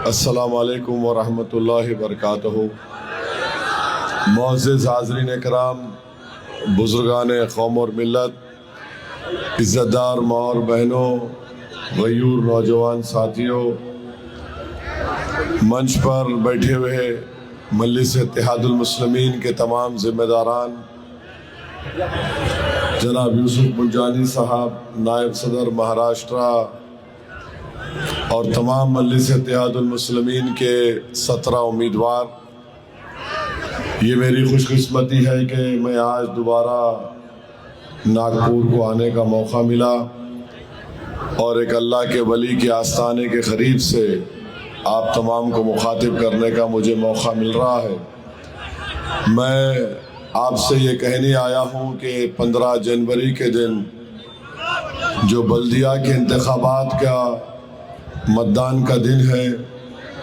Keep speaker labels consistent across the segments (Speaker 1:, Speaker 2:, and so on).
Speaker 1: السلام علیکم ورحمۃ اللہ وبرکاتہ۔ معزز حاضرین کرام، بزرگان قوم اور ملت، عزت دار ماں اور بہنوں، غیور نوجوان ساتھیوں، منچ پر بیٹھے ہوئے مجلس اتحاد المسلمین کے تمام ذمہ داران، جناب یوسف ملجانی صاحب نائب صدر مہاراشٹرا اور تمام مجلس اتحاد المسلمین کے 17 امیدوار، یہ میری خوش قسمتی ہے کہ میں آج دوبارہ ناگپور کو آنے کا موقع ملا اور ایک اللہ کے ولی کے آستانے کے قریب سے آپ تمام کو مخاطب کرنے کا مجھے موقع مل رہا ہے۔ میں آپ سے یہ کہنے آیا ہوں کہ 15 جنوری کے دن جو بلدیہ کے انتخابات کا متدان کا دن ہے،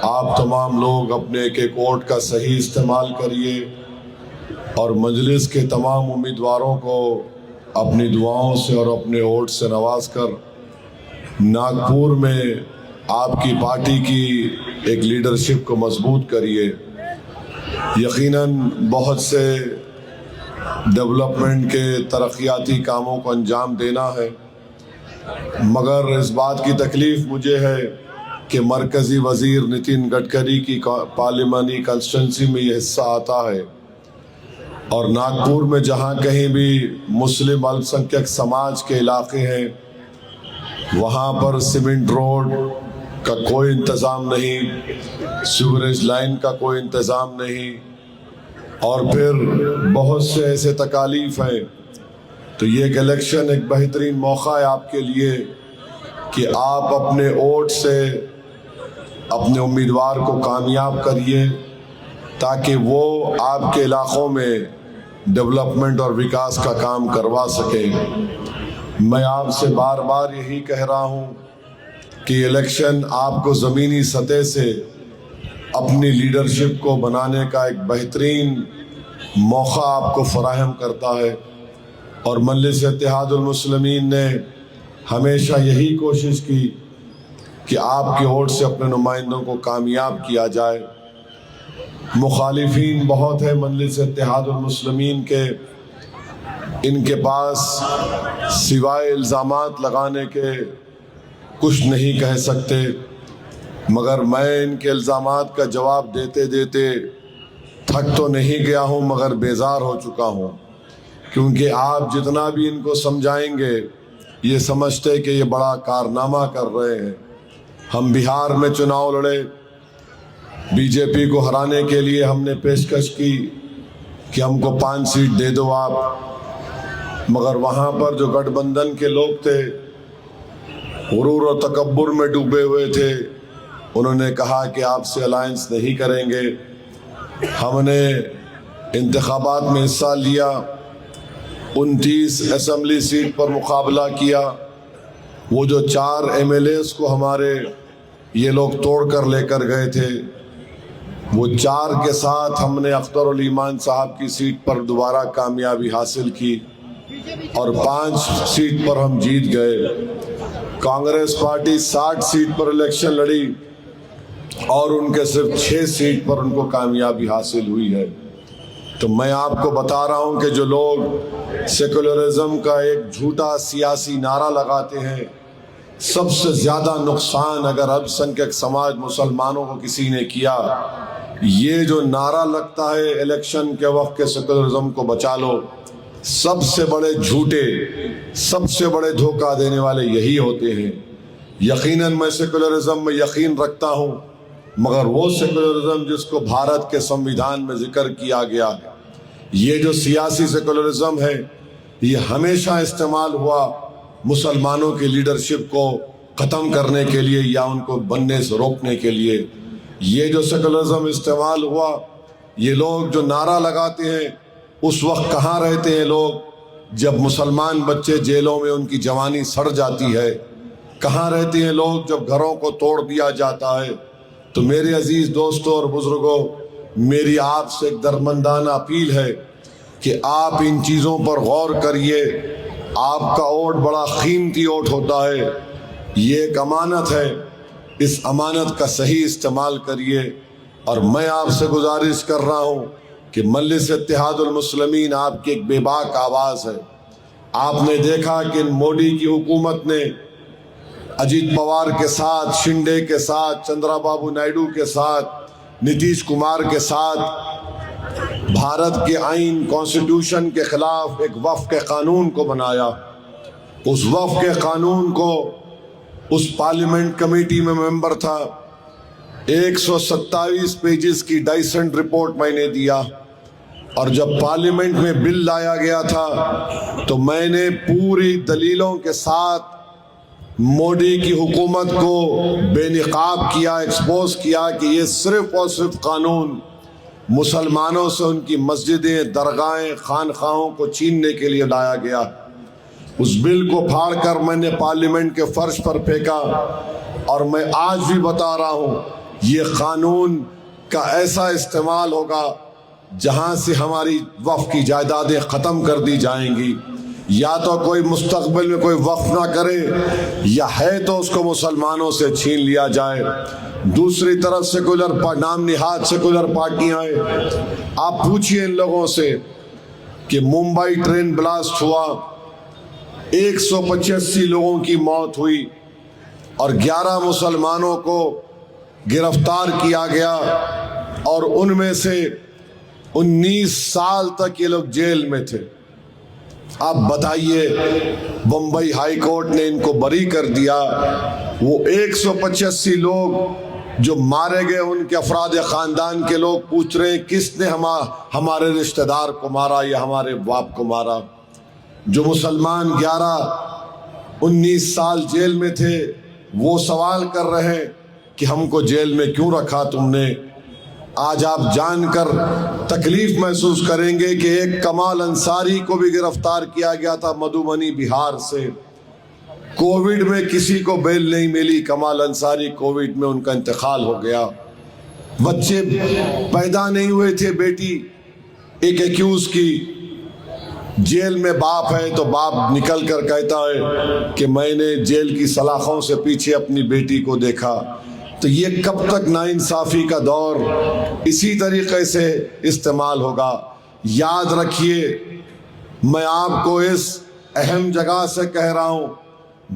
Speaker 1: آپ تمام لوگ اپنے ایک ایک ووٹ کا صحیح استعمال کریے اور مجلس کے تمام امیدواروں کو اپنی دعاؤں سے اور اپنے ووٹ سے نواز کر ناگپور میں آپ کی پارٹی کی ایک لیڈرشپ کو مضبوط کریے۔ یقیناً بہت سے ڈیولپمنٹ کے ترقیاتی کاموں کو انجام دینا ہے، مگر اس بات کی تکلیف مجھے ہے کہ مرکزی وزیر نتن گڈکری کی پارلیمانی کانسٹیٹوئنسی میں یہ حصہ آتا ہے اور ناگپور میں جہاں کہیں بھی مسلم الپ سنکھیک سماج کے علاقے ہیں وہاں پر سیمنٹ روڈ کا کوئی انتظام نہیں، سیوریج لائن کا کوئی انتظام نہیں، اور پھر بہت سے ایسے تکالیف ہیں۔ تو یہ ایک الیکشن ایک بہترین موقع ہے آپ کے لیے کہ آپ اپنے ووٹ سے اپنے امیدوار کو کامیاب کریے تاکہ وہ آپ کے علاقوں میں ڈیولپمنٹ اور وکاس کا کام کروا سکے۔ میں آپ سے بار بار یہی کہہ رہا ہوں کہ الیکشن آپ کو زمینی سطح سے اپنی لیڈرشپ کو بنانے کا ایک بہترین موقع آپ کو فراہم کرتا ہے، اور مجلس اتحاد المسلمین نے ہمیشہ یہی کوشش کی کہ آپ کے ووٹ سے اپنے نمائندوں کو کامیاب کیا جائے۔ مخالفین بہت ہیں مجلس اتحاد المسلمین کے، ان کے پاس سوائے الزامات لگانے کے کچھ نہیں کہہ سکتے، مگر میں ان کے الزامات کا جواب دیتے دیتے تھک تو نہیں گیا ہوں مگر بیزار ہو چکا ہوں، کیونکہ آپ جتنا بھی ان کو سمجھائیں گے یہ سمجھتے کہ یہ بڑا کارنامہ کر رہے ہیں۔ ہم بہار میں چناؤ لڑے، بی جے پی کو ہرانے کے لیے ہم نے پیشکش کی کہ ہم کو 5 سیٹ دے دو آپ، مگر وہاں پر جو گٹھ بندھن کے لوگ تھے غرور و تکبر میں ڈوبے ہوئے تھے، انہوں نے کہا کہ آپ سے الائنس نہیں کریں گے۔ ہم نے انتخابات میں حصہ لیا، 29 اسمبلی سیٹ پر مقابلہ کیا، وہ جو 4 MLAs کو ہمارے یہ لوگ توڑ کر لے کر گئے تھے، وہ 4 کے ساتھ ہم نے اختر الایمان صاحب کی سیٹ پر دوبارہ کامیابی حاصل کی اور 5 سیٹ پر ہم جیت گئے۔ کانگریس پارٹی 60 سیٹ پر الیکشن لڑی اور ان کے صرف 6 سیٹ پر ان کو کامیابی حاصل ہوئی ہے۔ تو میں آپ کو بتا رہا ہوں کہ جو لوگ سیکولرزم کا ایک جھوٹا سیاسی نعرہ لگاتے ہیں، سب سے زیادہ نقصان اگر الپ سنکھیک سماج مسلمانوں کو کسی نے کیا، یہ جو نعرہ لگتا ہے الیکشن کے وقت کے سیکولرزم کو بچا لو، سب سے بڑے جھوٹے، سب سے بڑے دھوکہ دینے والے یہی ہوتے ہیں۔ یقیناً میں سیکولرزم میں یقین رکھتا ہوں، مگر وہ سیکولرزم جس کو بھارت کے سمویدھان میں ذکر کیا گیا ہے، یہ جو سیاسی سیکولرزم ہے یہ ہمیشہ استعمال ہوا مسلمانوں کی لیڈرشپ کو ختم کرنے کے لیے یا ان کو بننے سے روکنے کے لیے۔ یہ جو سیکولرزم استعمال ہوا، یہ لوگ جو نعرہ لگاتے ہیں اس وقت کہاں رہتے ہیں لوگ جب مسلمان بچے جیلوں میں ان کی جوانی سڑ جاتی ہے؟ کہاں رہتے ہیں لوگ جب گھروں کو توڑ دیا جاتا ہے؟ تو میرے عزیز دوستوں اور بزرگوں، میری آپ سے ایک درمندانہ اپیل ہے کہ آپ ان چیزوں پر غور کریے۔ آپ کا ووٹ بڑا قیمتی ووٹ ہوتا ہے، یہ ایک امانت ہے، اس امانت کا صحیح استعمال کریے. اور میں آپ سے گزارش کر رہا ہوں کہ مجلس اتحاد المسلمین آپ کی ایک بے باک آواز ہے. آپ نے دیکھا کہ مودی کی حکومت نے اجیت پوار کے ساتھ، شنڈے کے ساتھ، چندرا بابو نائیڈو کے ساتھ، نتیش کمار کے ساتھ بھارت کے آئین کانسٹیٹیوشن کے خلاف ایک وفق قانون کو بنایا. اس وفق قانون کو اس پارلیمنٹ کمیٹی میں ممبر تھا. 127 پیجز کی ڈائسنٹ رپورٹ میں نے دیا. اور جب پارلیمنٹ میں بل لایا گیا تھا تو میں نے پوری دلیلوں کے ساتھ مودی کی حکومت کو بے نقاب کیا، ایکسپوز کیا کہ یہ صرف اور صرف قانون مسلمانوں سے ان کی مسجدیں، درگاہیں، خانقاہوں کو چھیننے کے لیے لایا گیا. اس بل کو پھاڑ کر میں نے پارلیمنٹ کے فرش پر پھینکا. اور میں آج بھی بتا رہا ہوں یہ قانون کا ایسا استعمال ہوگا جہاں سے ہماری وقف کی جائیدادیں ختم کر دی جائیں گی. یا تو کوئی مستقبل میں کوئی وقف نہ کرے، یا ہے تو اس کو مسلمانوں سے چھین لیا جائے. دوسری طرف سیکولر نام نہاد سیکولر پارٹیاں ہیں. آپ پوچھئے ان لوگوں سے کہ ممبئی ٹرین بلاسٹ ہوا، 185 لوگوں کی موت ہوئی اور 11 مسلمانوں کو گرفتار کیا گیا، اور ان میں سے 19 سال تک یہ لوگ جیل میں تھے. آپ بتائیے، بمبئی ہائی کورٹ نے ان کو بری کر دیا. وہ 185 لوگ جو مارے گئے، ان کے افراد خاندان کے لوگ پوچھ رہے ہیں کس نے ہمارے رشتہ دار کو مارا یا ہمارے باپ کو مارا. جو مسلمان 19 سال جیل میں تھے وہ سوال کر رہے ہیں کہ ہم کو جیل میں کیوں رکھا تم نے. آج آپ جان کر تکلیف محسوس کریں گے کہ ایک کمال انصاری کو بھی گرفتار کیا گیا تھا مدھوبنی بہار سے. کووڈ میں کسی کو بیل نہیں ملی، کمال انصاری کووڈ میں ان کا انتقال ہو گیا. بچے پیدا نہیں ہوئے تھے، بیٹی ایک ایکیوز کی جیل میں باپ ہے تو باپ نکل کر کہتا ہے کہ میں نے جیل کی سلاخوں سے پیچھے اپنی بیٹی کو دیکھا. تو یہ کب تک ناانصافی کا دور اسی طریقے سے استعمال ہوگا؟ یاد رکھیے، میں آپ کو اس اہم جگہ سے کہہ رہا ہوں،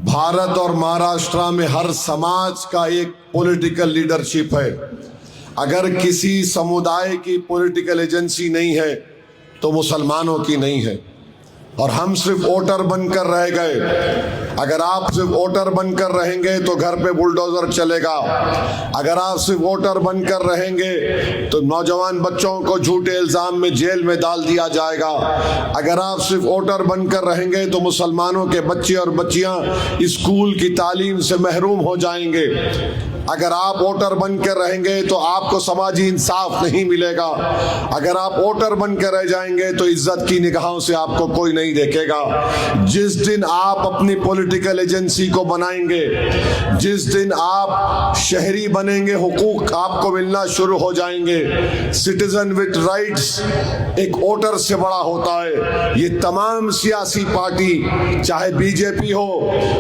Speaker 1: بھارت اور مہاراشٹرا میں ہر سماج کا ایک پولیٹیکل لیڈرشپ ہے. اگر کسی سمودائے کی پولیٹیکل ایجنسی نہیں ہے تو مسلمانوں کی نہیں ہے. اور ہم صرف ووٹر بن کر رہ گئے. اگر آپ صرف ووٹر بن کر رہیں گے تو گھر پہ بلڈوزر چلے گا. اگر آپ صرف ووٹر بن کر رہیں گے تو نوجوان بچوں کو جھوٹے الزام میں جیل میں ڈال دیا جائے گا. اگر آپ صرف ووٹر بن کر رہیں گے تو مسلمانوں کے بچے اور بچیاں اسکول کی تعلیم سے محروم ہو جائیں گے. اگر آپ ووٹر بن کر رہیں گے تو آپ کو سماجی انصاف نہیں ملے گا. اگر آپ ووٹر بن کر رہ جائیں گے تو عزت کی نگاہوں سے آپ کو کوئی نہیں دیکھے گا. جس دن آپ اپنی پولیٹیکل ایجنسی کو بنائیں گے، جس دن آپ شہری بنیں گے، حقوق آپ کو ملنا شروع ہو جائیں گے. سٹیزن وتھ رائٹس ایک ووٹر سے بڑا ہوتا ہے. یہ تمام سیاسی پارٹی، چاہے بی جے پی ہو،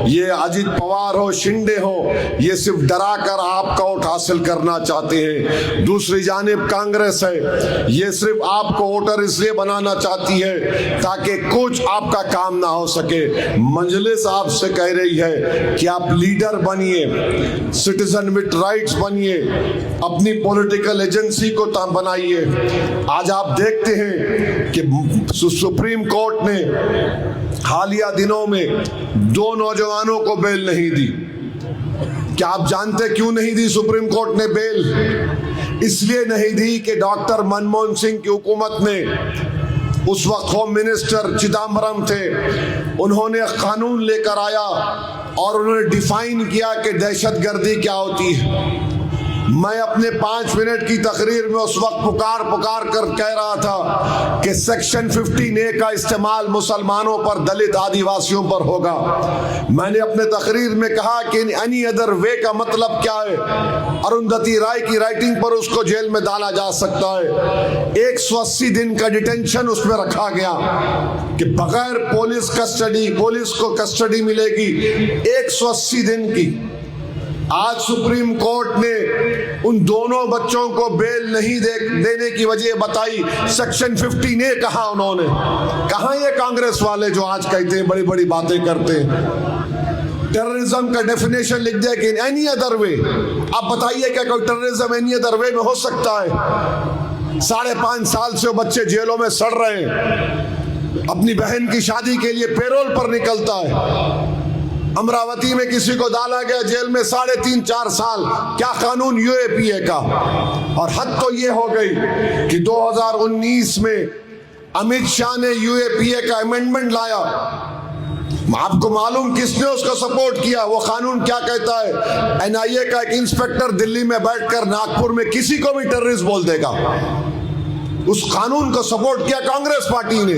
Speaker 1: یہ اجیت پوار ہو، شنڈے ہو، یہ صرف ڈرا کر آپ کا ووٹ حاصل کرنا چاہتے ہیں. دوسری جانب کانگریس ہے، یہ صرف آپ کو ووٹر اس لیے بنانا چاہتی ہے تاکہ کچھ آپ کا کام نہ ہو سکے. مجلس آپ سے کہہ رہی ہے کہ آپ لیڈر بنیے، سٹیزن وتھ رائٹس بنیے، اپنی پولیٹیکل ایجنسی کو بنائیے. آج آپ دیکھتے ہیں کہ سپریم کورٹ نے حالیہ دنوں میں 2 نوجوانوں کو بیل نہیں دی. کیا آپ جانتے کیوں نہیں دی سپریم کورٹ نے بیل؟ اس لیے نہیں دی کہ ڈاکٹر منموہن سنگھ کی حکومت نے، اس وقت ہوم منسٹر چدمبرم تھے، انہوں نے قانون لے کر آیا اور انہوں نے ڈیفائن کیا کہ دہشت گردی کیا ہوتی ہے. میں اپنے 5 منٹ کی تقریر میں اس وقت پکار کر کہہ رہا تھا کہ سیکشن 15A کا استعمال مسلمانوں پر، دلت آدیواسیوں پر ہوگا. میں نے اپنے تقریر میں کہا کہ any other way کا مطلب کیا ہے. اروندھتی رائے کی رائٹنگ پر اس کو جیل میں ڈالا جا سکتا ہے. 180 دن کا ڈیٹینشن اس میں رکھا گیا کہ بغیر پولیس کسٹڈی، پولیس کو کسٹڈی ملے گی 180 دن کی. آج سپریم کورٹ نے ان دونوں بچوں کو بیل نہیں دینے کی وجہ بتائی، سیکشن 15A کہا انہوں نے. کہاں یہ کانگریس والے جو آج کہتے ہیں بڑی بڑی باتیں کرتے ہیں؟ ٹیررزم کا ڈیفینیشن لکھ دیا کہ اینی ادر وے. آپ بتائیے کیا کوئی ٹیررزم اینی ادر وے میں ہو سکتا ہے؟ 5.5 سال سے وہ بچے جیلوں میں سڑ رہے ہیں، اپنی بہن کی شادی کے لیے پیرول پر نکلتا ہے. امراوتی میں کسی کو ڈالا گیا جیل میں 3.5-4 سال. کیا قانون UAPA کا؟ اور حد تو یہ ہو گئی کہ 2019 میں امت شاہ نے UAPA کا امینڈمنٹ لایا. آپ کو معلوم کس نے اس کو سپورٹ کیا؟ وہ قانون کیا کہتا ہے؟ NIA کا ایک انسپیکٹر دلی میں بیٹھ کر ناگپور میں کسی کو بھی ٹیررسٹ بول دے گا. اس قانون کو سپورٹ کیا کانگریس پارٹی نے.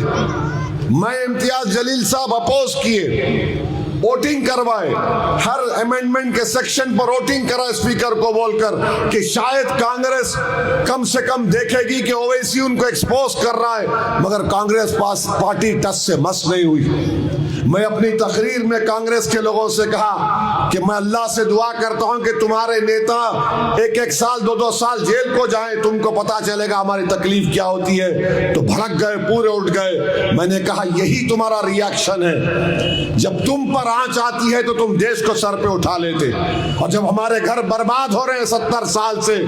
Speaker 1: میں امتیاز جلیل صاحب اپوز کیے، ووٹنگ کروائے، ہر امینڈمنٹ کے سیکشن پر ووٹنگ کرا اسپیکر کو بول کر کہ شاید کانگریس کم سے کم دیکھے گی کہ اویسی ان کو ایکسپوز کر رہا ہے، مگر کانگریس پارٹی ٹس سے مس نہیں ہوئی. میں اپنی تقریر میں کانگریس کے لوگوں سے کہا کہ میں اللہ سے دعا کرتا ہوں کہ تمہارے نیتا 1 سال 2 سال جیل کو جائیں، تم کو پتا چلے گا ہماری تکلیف کیا ہوتی ہے. تو بھڑک گئے، پورے اٹھ گئے. میں نے کہا یہی تمہارا ریاکشن ہے. جب تم پر آنچ آتی ہے تو تم دیش کو سر پہ اٹھا لیتے، اور جب ہمارے گھر برباد ہو رہے ہیں 70 سال سے،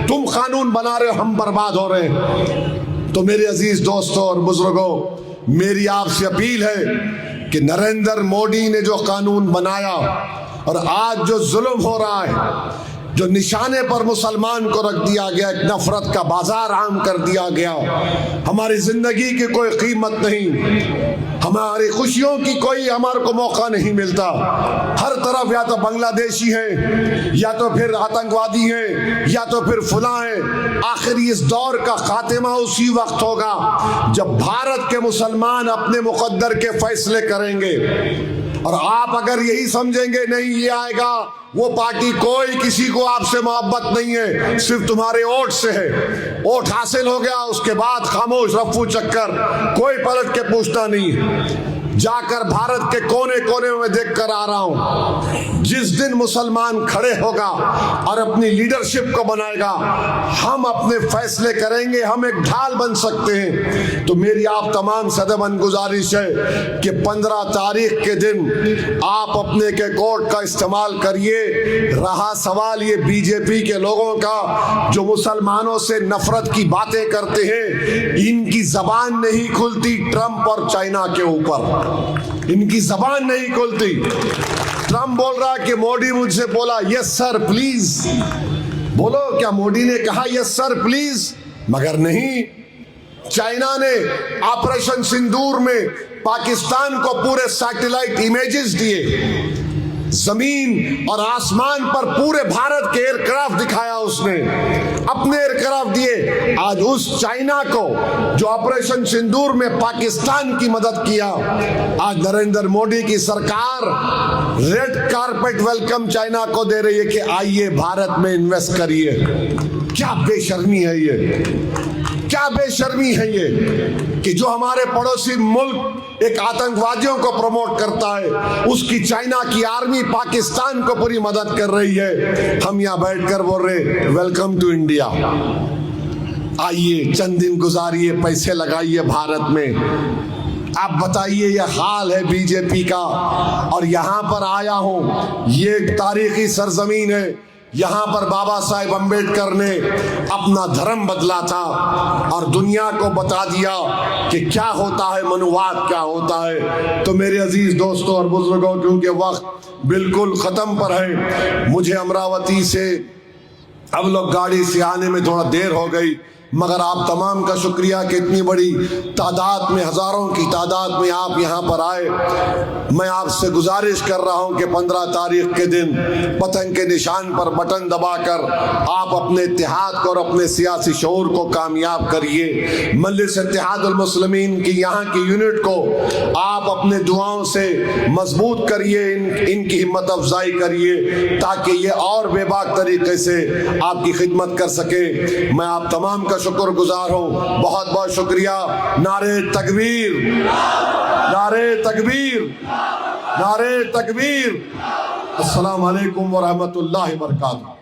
Speaker 1: تم قانون بنا رہے ہو، ہم برباد ہو رہے ہیں. تو میرے عزیز دوستوں اور بزرگوں، میری آپ سے اپیل ہے کہ نریندر مودی نے جو قانون بنایا اور آج جو ظلم ہو رہا ہے، جو نشانے پر مسلمان کو رکھ دیا گیا، ایک نفرت کا بازار عام کر دیا گیا، ہماری زندگی کی کوئی قیمت نہیں، ہماری خوشیوں کی کوئی ہمارے کو موقع نہیں ملتا. ہر طرف یا تو بنگلہ دیشی ہیں، یا تو پھر آتنکوادی ہیں، یا تو پھر فلاں ہیں. آخری اس دور کا خاتمہ اسی وقت ہوگا جب بھارت کے مسلمان اپنے مقدر کے فیصلے کریں گے. اور آپ اگر یہی سمجھیں گے نہیں یہ آئے گا وہ پارٹی، کوئی کسی کو آپ سے محبت نہیں ہے، صرف تمہارے ووٹ سے ہے. ووٹ حاصل ہو گیا اس کے بعد خاموش، رفو چکر، کوئی پلٹ کے پوچھتا نہیں. جا کر بھارت کے کونے کونے میں دیکھ کر آ رہا ہوں، جس دن مسلمان کھڑے ہوگا اور اپنی لیڈرشپ کو بنائے گا، ہم اپنے فیصلے کریں گے، ہم ایک ڈھال بن سکتے ہیں. تو میری آپ تمام صدمن گزارش ہے کہ 15 تاریخ کے دن آپ اپنے کے کوڈ کا استعمال کریے. رہا سوال یہ BJP کے لوگوں کا جو مسلمانوں سے نفرت کی باتیں کرتے ہیں، ان کی زبان نہیں کھلتی ٹرمپ اور چائنا کے اوپر، ان کی زبان نہیں کھلتی. ٹرمپ بول رہا کہ مودی مجھ سے بولا یس سر پلیز. بولو کیا مودی نے کہا یس سر پلیز؟ مگر نہیں. چائنا نے آپریشن سندور میں پاکستان کو پورے سیٹلائٹ امیجز دیے، زمین اور آسمان پر پورے بھارت کے ایئرکرافٹ دکھایا، اس نے اپنے ایئرکرافٹ دیے. آج اس چائنا کو جو آپریشن سندور میں پاکستان کی مدد کیا، آج نریندر مودی کی سرکار ریڈ کارپیٹ ویلکم چائنا کو دے رہی ہے کہ آئیے بھارت میں انویسٹ کریے. کیا بے شرمی ہے یہ، کیا بے شرمی ہے یہ کہ جو ہمارے پڑوسی ملک ایک آتنکوادیوں کو پروموٹ کرتا ہے، اس کی چائنا کی آرمی پاکستان کو پوری مدد کر رہی ہے. ہم یہاں بیٹھ کر بول رہے ویلکم ٹو انڈیا. آئیے چند دن گزاریے، پیسے لگائیے بھارت میں. آپ بتائیے یہ حال ہے BJP کا. اور یہاں پر آیا ہوں، یہ ایک تاریخی سرزمین ہے، یہاں پر بابا صاحب امبیڈکر نے اپنا دھرم بدلا تھا اور دنیا کو بتا دیا کہ کیا ہوتا ہے منوواد، کیا ہوتا ہے. تو میرے عزیز دوستوں اور بزرگوں، کیونکہ وقت بالکل ختم پر ہے، مجھے امراوتی سے اب لوگ گاڑی سے آنے میں تھوڑا دیر ہو گئی، مگر آپ تمام کا شکریہ کہ اتنی بڑی تعداد میں، ہزاروں کی تعداد میں آپ یہاں پر آئے. میں آپ سے گزارش کر رہا ہوں کہ 15 تاریخ کے دن پتنگ کے نشان پر بٹن دبا کر آپ اپنے اتحاد کو اور اپنے سیاسی شعور کو کامیاب کریے. مجلس اتحاد المسلمین کی یہاں کی یونٹ کو آپ اپنے دعاؤں سے مضبوط کریے، ان کی ہمت افزائی کریے تاکہ یہ اور بے باک طریقے سے آپ کی خدمت کر سکے. میں آپ تمام کا شکر گزار ہوں. بہت بہت شکریہ. نعرہ تکبیر، نعرہ تکبیر، نعرہ تکبیر. السلام علیکم ورحمۃ اللہ وبرکاتہ.